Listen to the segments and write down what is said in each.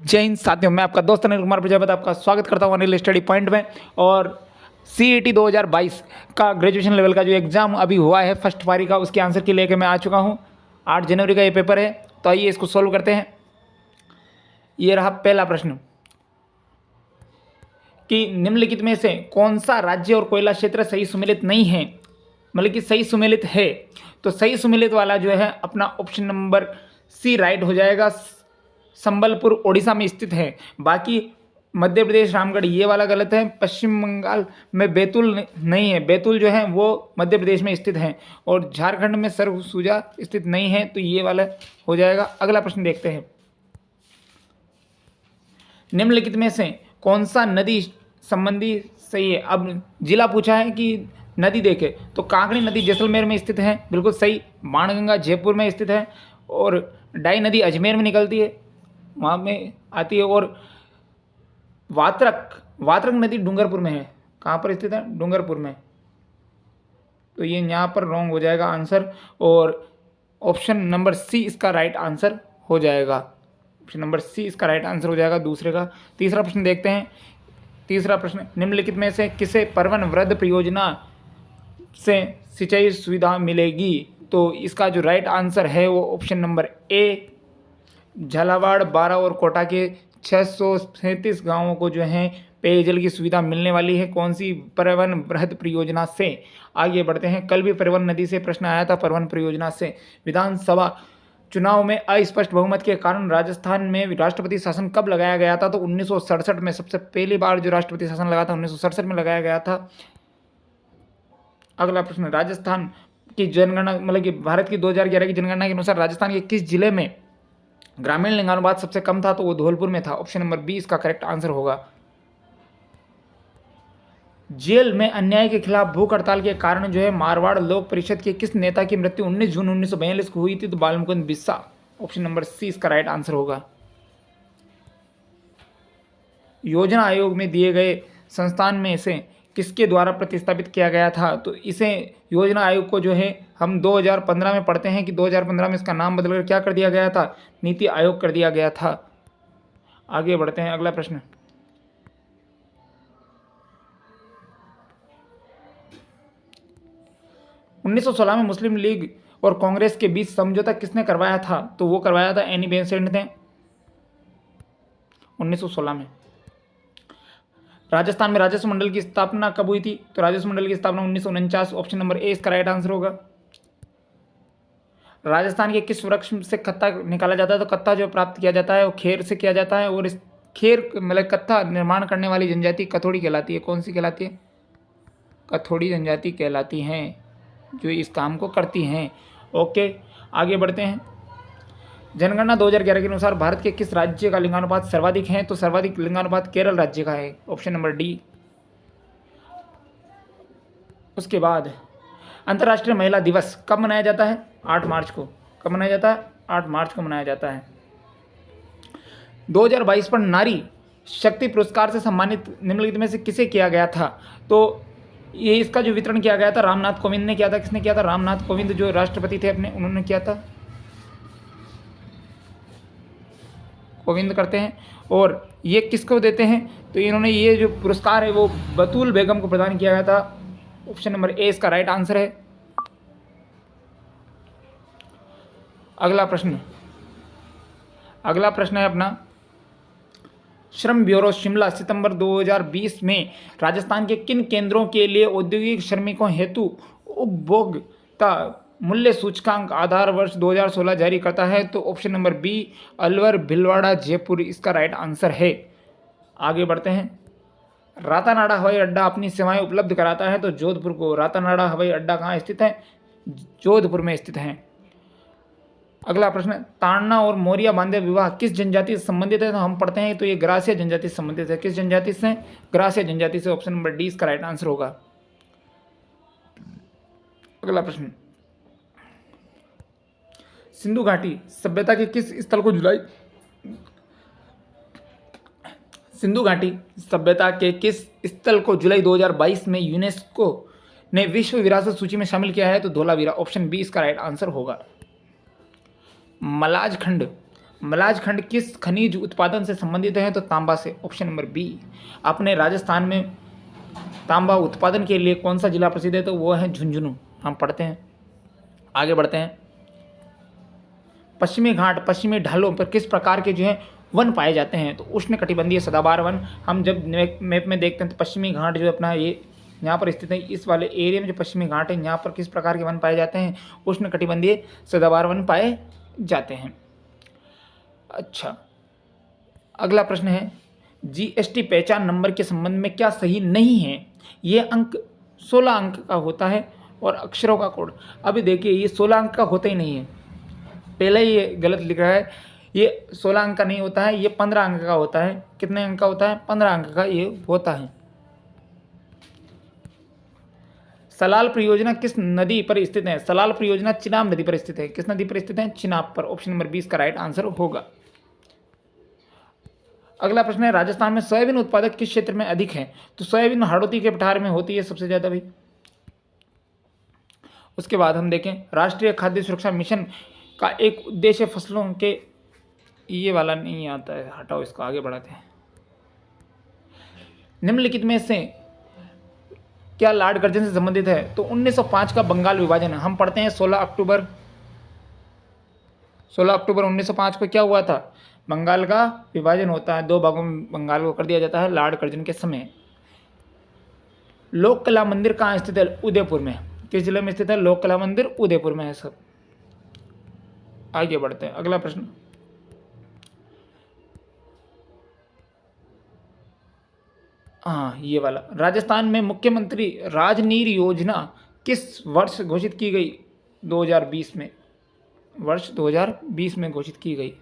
जय हिंद साथियों, मैं आपका दोस्त अनिल कुमार प्रजापति आपका स्वागत करता हूं अनिल स्टडी पॉइंट में। और CET 2022 का ग्रेजुएशन लेवल का जो एग्ज़ाम अभी हुआ है फर्स्ट पारी का, उसके आंसर की लेके मैं आ चुका हूं। 8 जनवरी का ये पेपर है, तो आइए इसको सॉल्व करते हैं। ये रहा पहला प्रश्न कि निम्नलिखित में से कौन सा राज्य और कोयला क्षेत्र सही सुमेलित नहीं है, मतलब कि सही सुमेलित है। तो सही सुमेलित वाला जो है अपना ऑप्शन नंबर सी राइट हो जाएगा। संबलपुर ओडिशा में स्थित है। बाकी मध्य प्रदेश रामगढ़ ये वाला गलत है। पश्चिम बंगाल में बैतूल नहीं है, बैतूल जो है वो मध्य प्रदेश में स्थित है। और झारखंड में सरगुजा स्थित नहीं है, तो ये वाला हो जाएगा। अगला प्रश्न देखते हैं। निम्नलिखित में से कौन सा नदी संबंधी सही है। अब जिला पूछा है कि नदी देखे तो कांकड़ी नदी जैसलमेर में स्थित है, बिल्कुल सही। बाणगंगा जयपुर में स्थित है। और डाई नदी अजमेर में निकलती है, वहाँ में आती है। और वात्रक नदी डूंगरपुर में है। कहाँ पर स्थित है? डूंगरपुर में। तो ये यहाँ पर रॉन्ग हो जाएगा आंसर, और ऑप्शन नंबर सी इसका राइट आंसर हो जाएगा। ऑप्शन नंबर सी इसका राइट आंसर हो जाएगा दूसरे का। तीसरा प्रश्न देखते हैं। तीसरा प्रश्न, निम्नलिखित में से किसे परवन वृद्ध परियोजना से सिंचाई सुविधा मिलेगी। तो इसका जो राइट आंसर है वो ऑप्शन नंबर ए, झालावाड़, बारा और कोटा के 637 गांवों को जो है पेयजल की सुविधा मिलने वाली है। कौन सी? परवन वृहद परियोजना से। आगे बढ़ते हैं। कल भी परवन नदी से प्रश्न आया था, परवन परियोजना से। विधानसभा चुनाव में अस्पष्ट बहुमत के कारण राजस्थान में राष्ट्रपति शासन कब लगाया गया था। तो 1967 में सबसे पहली बार जो राष्ट्रपति शासन लगा था 1967 में लगाया गया था। अगला प्रश्न, राजस्थान की जनगणना, मतलब कि भारत की 2011 की जनगणना के अनुसार राजस्थान के किस जिले में ग्रामीण लिंगानुपात सबसे कम था। तो वो धौलपुर में था। ऑप्शन नंबर बी इसका करेक्ट आंसर होगा। जेल में अन्याय के खिलाफ भूख हड़ताल के कारण जो है मारवाड़ लोक परिषद के किस नेता की मृत्यु 19 जून 1942 को हुई थी। तो बालमुकुंद बिस्सा। ऑप्शन नंबर सी इसका राइट आंसर होगा। योजना आयोग में दिए गए संस्थान में से किसके द्वारा प्रतिस्थापित किया गया था। तो इसे योजना आयोग को जो है हम 2015 में पढ़ते हैं कि 2015 में इसका नाम बदलकर क्या कर दिया गया था, नीति आयोग कर दिया गया था। आगे बढ़ते हैं। अगला प्रश्न, उन्नीस सौ 16 में मुस्लिम लीग और कांग्रेस के बीच समझौता किसने करवाया था। तो वो करवाया था एनी बेसेंट ने 1916 में। राजस्थान में राजस्व मंडल की स्थापना कब हुई थी। तो राजस्व मंडल की स्थापना 1949। ऑप्शन नंबर ए इसका राइट आंसर होगा। राजस्थान के किस वृक्ष से कत्था निकाला जाता है। तो कत्था जो प्राप्त किया जाता है वो खेर से किया जाता है। और इस खेर मतलब कत्था निर्माण करने वाली जनजाति कथोड़ी कहलाती है। कौन सी कहलाती है? कथोड़ी जनजाति कहलाती हैं जो इस काम को करती हैं। ओके, आगे बढ़ते हैं। जनगणना 2011 के अनुसार भारत के किस राज्य का लिंगानुपात सर्वाधिक है। तो सर्वाधिक लिंगानुपात केरल राज्य का है। Option number D. उसके बाद अंतर्राष्ट्रीय महिला दिवस कब मनाया जाता है। 8 मार्च को। कब मनाया जाता है? 8 मार्च को मनाया जाता है। 2022 पर नारी शक्ति पुरस्कार से सम्मानित निम्नलिखित में से किसे किया गया था। तो ये इसका जो वितरण किया गया था रामनाथ कोविंद ने किया था। किसने किया था? रामनाथ कोविंद जो राष्ट्रपति थे अपने, उन्होंने किया था। कोविंद करते हैं। और ये किसको देते हैं? तो इन्होंने ये जो पुरस्कार है वो बतूल बेगम को प्रदान किया गया था। ऑप्शन नंबर ए इसका राइट आंसर है। अगला प्रश्न है अपना, श्रम ब्यूरो शिमला सितंबर 2020 में राजस्थान के किन केंद्रों के लिए औद्योगिक श्रमिकों हेतु उपभोक्ता मूल्य सूचकांक आधार वर्ष 2016 जारी करता है। तो option number B Alwar, Bhilwara, Jaipur इसका राइट आंसर है। आगे बढ़ते हैं। रातानाडा हवाई अड्डा अपनी सेवाएं उपलब्ध कराता है तो जोधपुर को। रातानाडा हवाई अड्डा कहाँ स्थित है? जोधपुर में स्थित है। अगला प्रश्न, ताड़ना और मोरिया बांधे विवाह किस जनजाति से संबंधित है। तो हम पढ़ते हैं तो ये ग्रास्य जनजाति से संबंधित है। किस जनजाति से? ग्रास्य जनजाति से। ऑप्शन नंबर डी इसका राइट आंसर होगा। अगला प्रश्न, सिंधु घाटी सभ्यता के किस स्थल को जुलाई सिंधु घाटी सभ्यता के किस स्थल को जुलाई 2022 में यूनेस्को ने विश्व विरासत सूची में शामिल किया है। तो धोलावीरा। ऑप्शन बी इसका राइट आंसर होगा। मलाज खंड मलाज खंड किस खनिज उत्पादन से संबंधित है? तो तांबा से, ऑप्शन नंबर बी। अपने राजस्थान में तांबा उत्पादन के लिए कौन सा जिला प्रसिद्ध है? तो वो है झुंझुनू। हम पढ़ते हैं, आगे बढ़ते हैं। पश्चिमी घाट, पश्चिमी ढालों पर किस प्रकार के जो है वन पाए जाते हैं? तो उष्ण कटिबंधीय सदाबहार वन। हम जब मैप में देखते हैं तो पश्चिमी घाट जो अपना ये यहाँ पर स्थित है, इस वाले एरिया में जो पश्चिमी घाट है यहाँ पर किस प्रकार के वन पाए जाते हैं? उष्ण कटिबंधीय सदाबहार वन पाए जाते हैं। अच्छा, अगला प्रश्न है, जीएसटी पहचान नंबर के संबंध में क्या सही नहीं है? ये अंक 16 अंक का होता है और अक्षरों का कोड। अभी देखिए ये 16 अंक का होता ही नहीं है, पहले ही ये गलत लिख रहा है। ये 16 अंक का नहीं होता है, ये 15 अंक का होता है। कितने अंक का होता है? 15 अंक का ये होता है। सलाल परियोजना किस नदी पर स्थित है? सलाल परियोजना चिनाब नदी पर स्थित है। किस नदी पर स्थित है? चिनाब पर, ऑप्शन नंबर 20 का राइट आंसर होगा। अगला प्रश्न है, राजस्थान में सोयाबीन उत्पादक किस क्षेत्र में अधिक है? तो सोयाबीन हाड़ौती के पठार में होती है सबसे ज्यादा भाई। उसके बाद हम देखें, राष्ट्रीय खाद्य सुरक्षा मिशन का एक उद्देश्य फसलों के, ये वाला नहीं आता है, हटाओ इसको, आगे बढ़ाते हैं। निम्नलिखित में से क्या लार्ड कर्जन से संबंधित है? तो 1905 का बंगाल विभाजन। हम पढ़ते हैं 16 अक्टूबर 1905 को क्या हुआ था? बंगाल का विभाजन होता है, 2 भागों में बंगाल को कर दिया जाता है लार्ड कर्जन के समय। लोक कला मंदिर कहाँ स्थित है? उदयपुर में। किस जिले में स्थित है? लोक कला मंदिर उदयपुर में है सब। आगे बढ़ते हैं, अगला प्रश्न, हाँ ये वाला, राजस्थान में मुख्यमंत्री राजनीर योजना किस वर्ष घोषित की गई? 2020 में, वर्ष 2020 में घोषित की गई।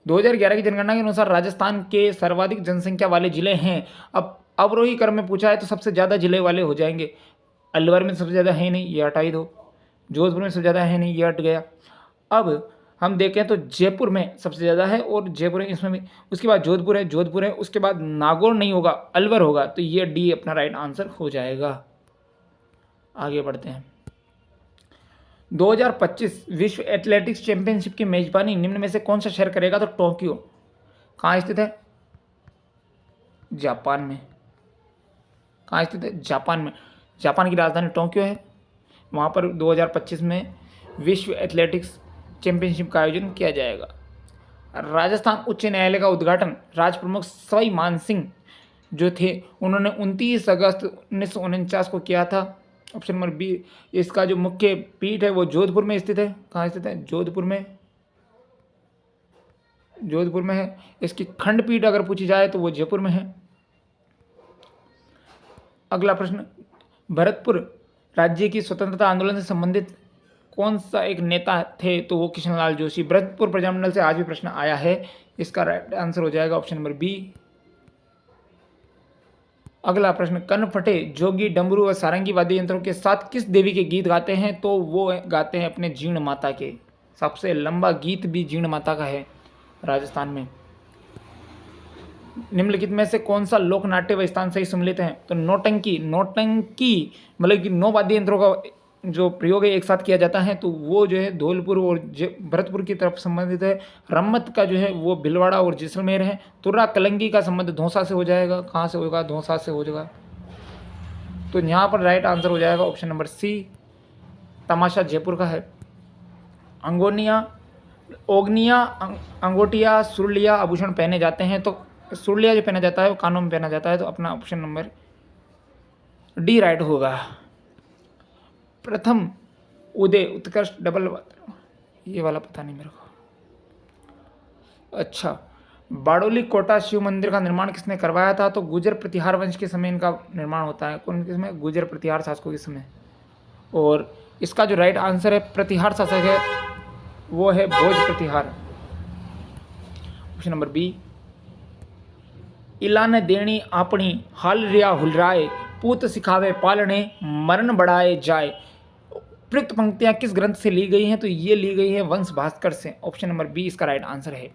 2011 की जनगणना के अनुसार राजस्थान के सर्वाधिक जनसंख्या वाले जिले हैं। अब अवरोही क्रम में पूछा है तो सबसे ज़्यादा जिले वाले हो जाएंगे। अलवर में सबसे ज़्यादा है नहीं, ये हटा ही दो। जोधपुर में सबसे ज़्यादा है नहीं, ये हट गया। अब हम देखें तो जयपुर में सबसे ज़्यादा है और जयपुर है इसमें भी। उसके बाद जोधपुर है, उसके बाद नागौर नहीं होगा, अलवर होगा, तो ये डी अपना राइट आंसर हो जाएगा। आगे बढ़ते हैं, 2025 विश्व एथलेटिक्स चैंपियनशिप की मेजबानी निम्न में से कौन सा शहर करेगा? तो टोक्यो। कहाँ स्थित है? जापान में। कहाँ स्थित है? जापान में। जापान की राजधानी टोक्यो है। वहाँ पर 2025 में विश्व एथलेटिक्स चैंपियनशिप का आयोजन किया जाएगा। राजस्थान उच्च न्यायालय का उद्घाटन राज प्रमुख सवाई मान सिंह जो थे उन्होंने 29 अगस्त 1949 को किया था। Option number B. इसका जो मुख्य पीठ है वो जोधपुर में स्थित है। कहाँ स्थित है? जोधपुर में, जोधपुर में है। इसकी खंडपीठ अगर पूछी जाए तो वो जयपुर में है। अगला प्रश्न, भरतपुर राज्य की स्वतंत्रता आंदोलन से संबंधित कौन सा एक नेता थे? तो वो किशनलाल जोशी। भरतपुर प्रजामंडल से आज भी प्रश्न आया है, इसका राइट आंसर हो जाएगा ऑप्शन नंबर बी। अगला प्रश्न, कन फटे जोगी डमरू व सारंगी वाद्य यंत्रों के साथ किस देवी के गीत गाते हैं? तो वो गाते हैं अपने जीर्ण माता के। सबसे लंबा गीत भी जीर्ण माता का है राजस्थान में। निम्नलिखित में से कौन सा लोक नाट्य व स्थान सही सम्मिलित है? तो नौटंकी। नौटंकी मतलब कि 9 वाद्य यंत्रों का जो प्रयोग है एक साथ किया जाता है, तो वो जो है धौलपुर और भरतपुर की तरफ संबंधित है। रम्मत का जो है वो भिलवाड़ा और जैसलमेर है। तुर्रा कलंगी का संबंध धौसा से हो जाएगा। कहाँ से होगा? धौसा से हो जाएगा। तो यहाँ पर राइट आंसर हो जाएगा ऑप्शन नंबर सी, तमाशा जयपुर का है। ओगनिया, अंगोटिया, सुरलिया आभूषण पहने जाते हैं, तो सुरलिया जो पहना जाता है वो कानों में पहना जाता है, तो अपना ऑप्शन नंबर डी राइट होगा। प्रथम उदय उत्कर्ष डबल, ये वाला पता नहीं मेरे को। अच्छा, बाड़ोली कोटा शिव मंदिर का निर्माण किसने करवाया था? तो गुजर प्रतिहार वंश के समय इनका निर्माण होता है। कौन के समय? गुजर प्रतिहार शासकों के समय। और इसका जो राइट आंसर है प्रतिहार शासक है वो है भोज प्रतिहार, ऑप्शन नंबर बी। इलान देणी आपणी हाल रिया हुलराए पूत सिखावे पालने मरण बढ़ाए जाए। उपयुक्त पंक्तियां किस ग्रंथ से ली गई हैं? तो ये ली गई है वंश भास्कर से। ऑप्शन नंबर बी इसका राइट आंसर है।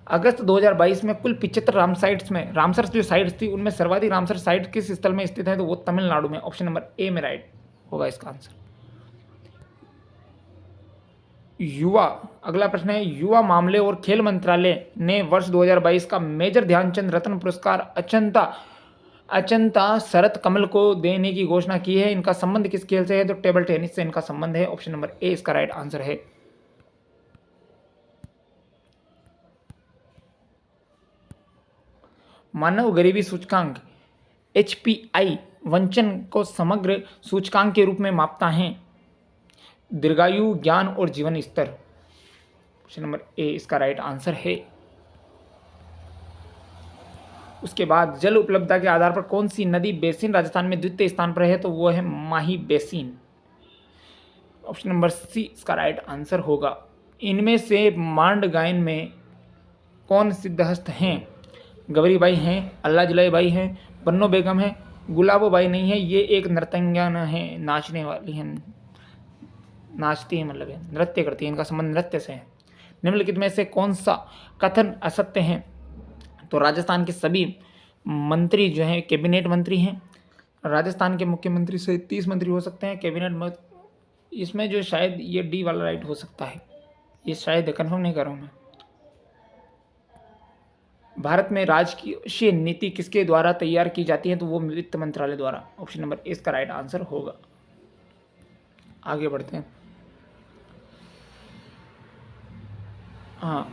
अगस्त 2022 में कुल 75 रामसर जो साइट्स थी उनमें सर्वाधिक रामसर साइट किस स्थल में स्थित है? तो वो तमिलनाडु में। ऑप्शन नंबर ए में राइट होगा इसका आंसर। युवा, अगला प्रश्न है, युवा मामले और खेल मंत्रालय ने वर्ष 2022 का मेजर ध्यानचंद रत्न पुरस्कार अचंता अचंता शरत कमल को देने की घोषणा की है। इनका संबंध किस खेल से है? तो टेबल टेनिस से इनका संबंध है। ऑप्शन नंबर ए इसका राइट आंसर है। मानव गरीबी सूचकांक HPI वंचन को समग्र सूचकांक के रूप में मापता है। दीर्घायु, ज्ञान और जीवन स्तर। ऑप्शन नंबर ए इसका राइट आंसर है। उसके बाद जल उपलब्धता के आधार पर कौन सी नदी बेसिन राजस्थान में द्वितीय स्थान पर है? तो वो है माही बेसिन। ऑप्शन नंबर सी इसका राइट आंसर होगा। इनमें से मांड गायन में कौन सिद्धहस्त हैं? गवरीबाई हैं, अल्लाह जुलाई बाई हैं, बन्नो बेगम है, गुलाबो बाई नहीं है। ये एक नर्तंगना है, नाचने वाली है, नाचती है, मतलब है नृत्य करती है। इनका संबंध नृत्य से है। निम्नलिखित में से कौन सा कथन असत्य है? तो राजस्थान के सभी मंत्री जो हैं कैबिनेट मंत्री हैं। राजस्थान के मुख्यमंत्री से 30 मंत्री हो सकते हैं। कैबिनेट इसमें जो शायद ये डी वाला राइट हो सकता है, ये शायद कंफर्म नहीं कर रहा हूँ मैं। भारत में राजकीय नीति किसके द्वारा तैयार की जाती है? तो वो वित्त मंत्रालय द्वारा। ऑप्शन नंबर ए इसका राइट आंसर होगा। आगे बढ़ते हैं। हाँ,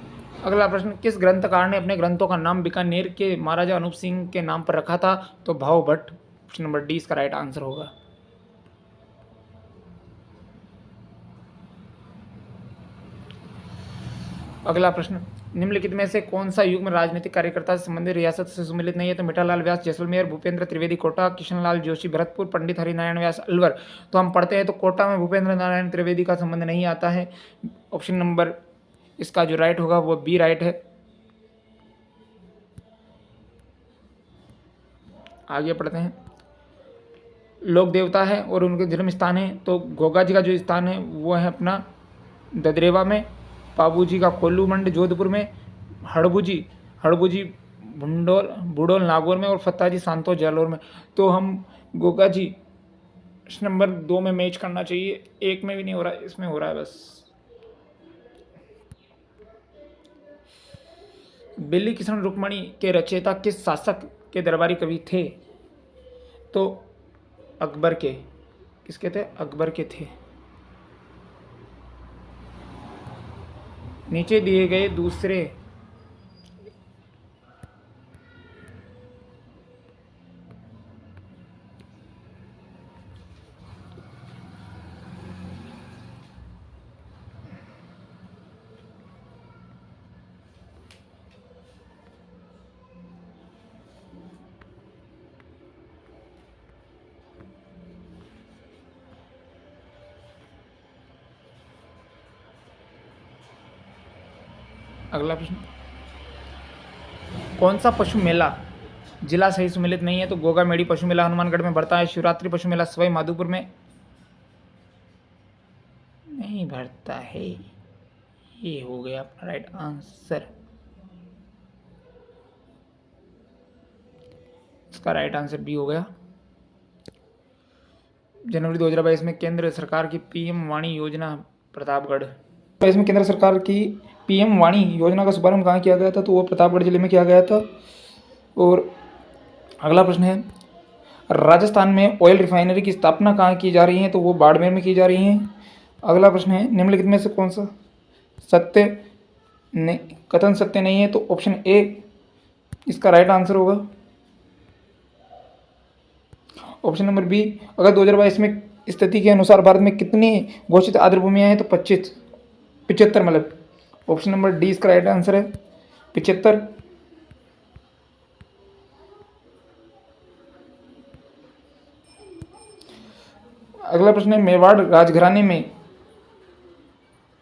अगला प्रश्न, किस ग्रंथकार ने अपने ग्रंथों का नाम बीकानेर के महाराजा अनूप सिंह के नाम पर रखा था? तो भाव भट्ट। ऑप्शन नंबर डी इसका राइट आंसर होगा। अगला प्रश्न, निम्नलिखित में से कौन सा युग्म राजनीतिक कार्यकर्ता से संबंधित रियासत से सम्मिलित नहीं है? तो मिठालाल व्यास जैसलमेर, भूपेंद्र त्रिवेदी कोटा, किशनलाल जोशी भरतपुर, पंडित हरिनारायण व्यास अलवर। तो हम पढ़ते हैं तो कोटा में भूपेंद्र नारायण त्रिवेदी का संबंध नहीं आता है। ऑप्शन नंबर इसका जो राइट होगा वो बी राइट है। आगे पढ़ते हैं। लोक देवता है और उनके जन्म स्थान है, तो गोगा जी का जो स्थान है वो है अपना ददरेवा में, पाबू जी का कोल्लू मंड जोधपुर में, हड़बू जी भुंडोल बुडोल नागौर में और फत्ता जी सांतो जालोर में। तो हम गोगा जी नंबर 2 में मैच करना चाहिए, 1 में भी नहीं हो रहा, इसमें हो रहा है बस। बिल्ली किशन रुक्मणी के रचयिता किस शासक के दरबारी कवि थे? तो अकबर के। किसके थे? अकबर के थे। नीचे दिए गए दूसरे अगला प्रश्न, कौन सा पशु मेला जिला सही सम्मिलित नहीं है? तो गोगा मेड़ी पशु मेला हनुमानगढ़ में भरता है। शिवरात्रि पशु मेला सवाई माधोपुर में नहीं भरता है। ये हो गया अपना राइट आंसर। इसका राइट आंसर बी हो गया। जनवरी 2022 में केंद्र सरकार की PM वाणी योजना प्रतापगढ़, इसमें केंद्र सरकार की PM वाणी योजना का शुभारंभ कहाँ किया गया था? तो वो प्रतापगढ़ जिले में किया गया था। और अगला प्रश्न है, राजस्थान में ऑयल रिफाइनरी की स्थापना कहाँ की जा रही है? तो वो बाड़मेर में की जा रही है। अगला प्रश्न है, निम्नलिखित में से कौन सा कथन सत्य नहीं है? तो ऑप्शन ए इसका राइट आंसर होगा। ऑप्शन नंबर बी, अगर 2022 में स्थिति के अनुसार भारत में कितनी घोषित आर्द्रभूमियां हैं? तो 75 मतलब। ऑप्शन नंबर डी इसका राइट आंसर है, 75। अगला प्रश्न है, मेवाड़ राजघराने में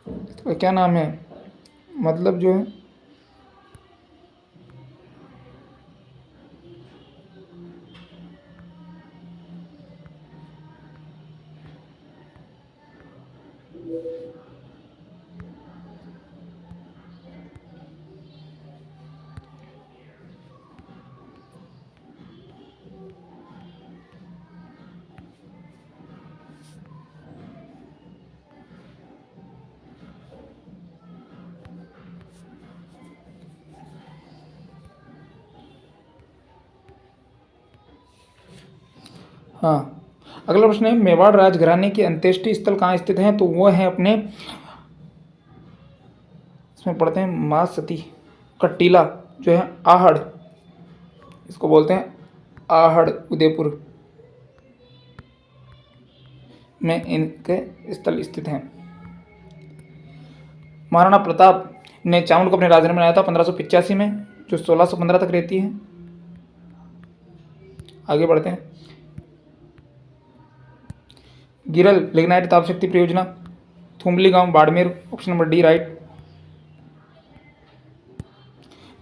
तो क्या नाम है, मतलब जो है हाँ। अगला प्रश्न है, मेवाड़ राजघराने के अंत्येष्टि स्थल कहाँ स्थित हैं? तो वो है अपने, इसमें पढ़ते हैं माँ सती का टीला जो है आहड़, इसको बोलते हैं आहड़, उदयपुर में इनके स्थल स्थित हैं। महाराणा प्रताप ने चामुंड को अपने राजधानी बनाया था 1585 में, जो 1615 तक रहती है। आगे बढ़ते हैं। गिरल लिग्नाइट ताप शक्ति परियोजना थुमली गांव Barmer, option number D right.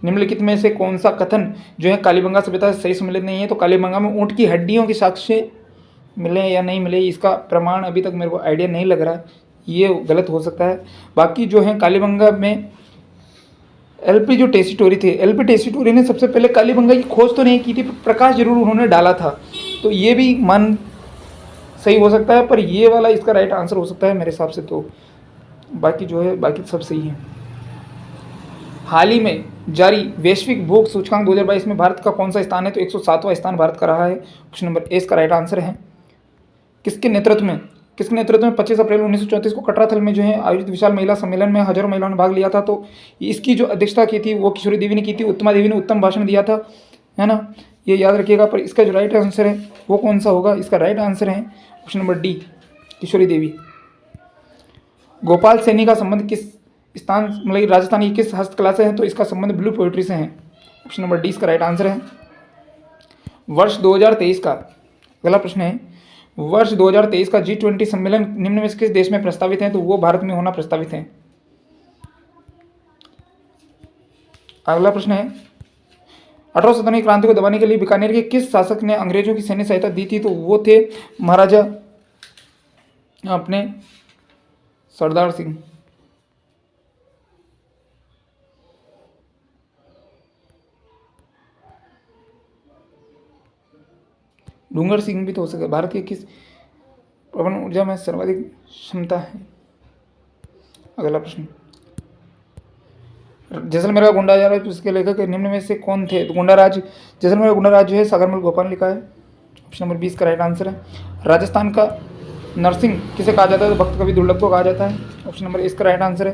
निम्नलिखित में से कौन सा कथन जो है कालीबंगा सभ्यता से सही सम्मिलित नहीं है? तो कालीबंगा में ऊंट की हड्डियों के साक्ष्य मिले या नहीं मिले, इसका प्रमाण अभी तक मेरे को आइडिया नहीं लग रहा है, ये गलत हो सकता है। बाकी जो है कालीबंगा में एलपी जो टेसीटोरी थे, एलपी टेसीटोरी ने सबसे पहले कालीबंगा की खोज तो नहीं की थी, प्रकाश जरूर उन्होंने डाला था, तो ये भी मान सही हो सकता है, पर ये वाला इसका राइट आंसर हो सकता है मेरे हिसाब से। तो बाकी जो है बाकी सब सही है। हाल ही में जारी वैश्विक भूख सूचकांक 2022 में भारत का कौन सा स्थान है? तो 107वां स्थान भारत का रहा है, ऑप्शन नंबर ए इसका राइट आंसर है। किसके नेतृत्व में 25 अप्रैल 1934 को कटराथल में जो है आयोजित विशाल महिला सम्मेलन में हजारों महिलाओं ने भाग लिया था? तो इसकी जो अध्यक्षता की थी वो किशोरी देवी ने की थी, उत्तमा देवी ने उत्तम भाषण दिया था, है ना, ये याद रखिएगा। पर इसका जो राइट आंसर है वो कौन सा होगा? इसका राइट आंसर है ऑप्शन नंबर डी, किशोरी देवी। गोपाल सैनी का संबंध किस स्थान, मतलब राजस्थान की किस हस्तकला से है? तो इसका संबंध ब्लू पोइट्री से है, ऑप्शन नंबर डी इसका राइट आंसर है। वर्ष 2023 का अगला प्रश्न है, वर्ष 2023 का G20 सम्मेलन निम्न में से किस देश में प्रस्तावित है? तो वो भारत में होना प्रस्तावित है। अगला प्रश्न है, 1857 की क्रांति को दबाने के लिए बीकानेर के किस शासक ने अंग्रेजों की सैन्य सहायता दी थी? तो वो थे महाराजा अपने सरदार सिंह। डूंगर सिंह भी तो हो सकता है। भारत की किस पवन ऊर्जा में सर्वाधिक क्षमता है? अगला प्रश्न, जैसलमेर का गुंडा राज उसके लेखक निम्न में से कौन थे? तो गुंडा राज, जैसलमेर का गुंडा राज जो है सागरमल गोपाल ने लिखा है, ऑप्शन नंबर 20 का राइट आंसर है। राजस्थान का नरसिंह किसे कहा जाता है? तो भक्त कवि दुर्लभ को कहा जाता है, ऑप्शन नंबर इसका राइट आंसर है।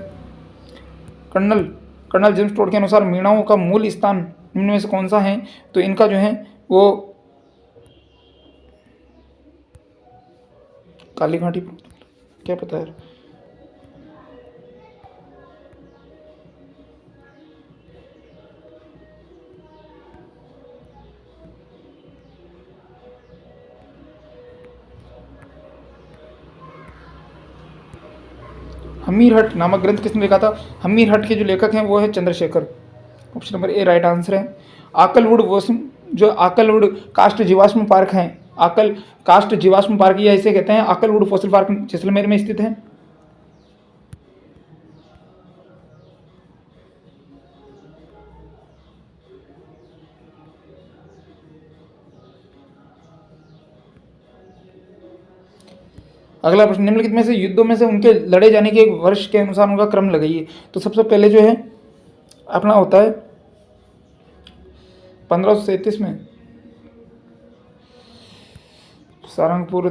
कर्नल जेम्स टोड के अनुसार मीणाओं का मूल स्थान निम्न में से कौन सा है? तो इनका जो है वो काली घाटी, क्या पता है। हमीर हट नामक ग्रंथ किसने लिखा था? हमीर हट के जो लेखक हैं वो है Chandrashekhar, option number A right answer है। आकलवुड कास्ट जीवाश्म पार्क है, आकल कास्ट जीवाश्म पार्क या इसे कहते हैं आकलवुड फॉसिल पार्क, जैसलमेर में स्थित है। अगला प्रश्न, निम्नलिखित में से युद्धों में से उनके लड़े जाने के वर्ष के अनुसार उनका क्रम लगाइए। तो सबसे पहले जो है अपना होता है 1537 में सारंगपुर,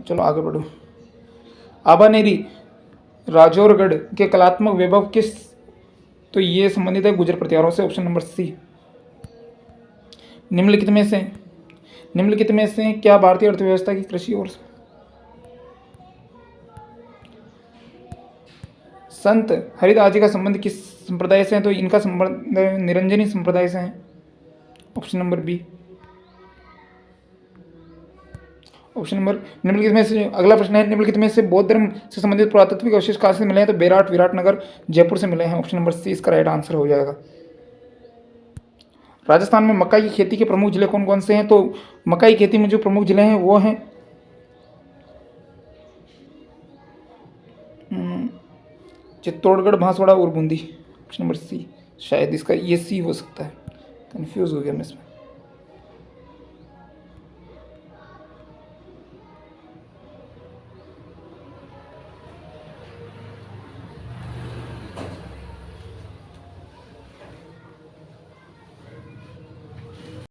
चलो आगे बढ़ो। आबानेरी राजौरगढ़ के कलात्मक वैभव किस, तो ये संबंधित है गुर्जर प्रतिहारों से, ऑप्शन नंबर सी। निम्नलिखित में से क्या भारतीय अर्थव्यवस्था की कृषि और संत हरिदास जी का संबंध किस संप्रदाय से है? तो इनका संबंध निरंजनी संप्रदाय से है, option number B. Option number निम्नलिखित में से अगला प्रश्न है, निम्नलिखित में से बौद्ध धर्म से संबंधित पुरातात्विक अवशेष कहाँ से मिले हैं? तो विराटनगर जयपुर से मिले हैं, ऑप्शन नंबर सी इसका राइट आंसर हो जाएगा। राजस्थान में मक्का की खेती के प्रमुख जिले कौन कौन से हैं? तो मक्का की खेती में जो प्रमुख जिले हैं वो हैं चित्तौड़गढ़, बांसवाड़ा और बूंदी, ऑप्शन नंबर सी। शायद इसका ये सी हो सकता है, कंफ्यूज हो गया मैं इसमें।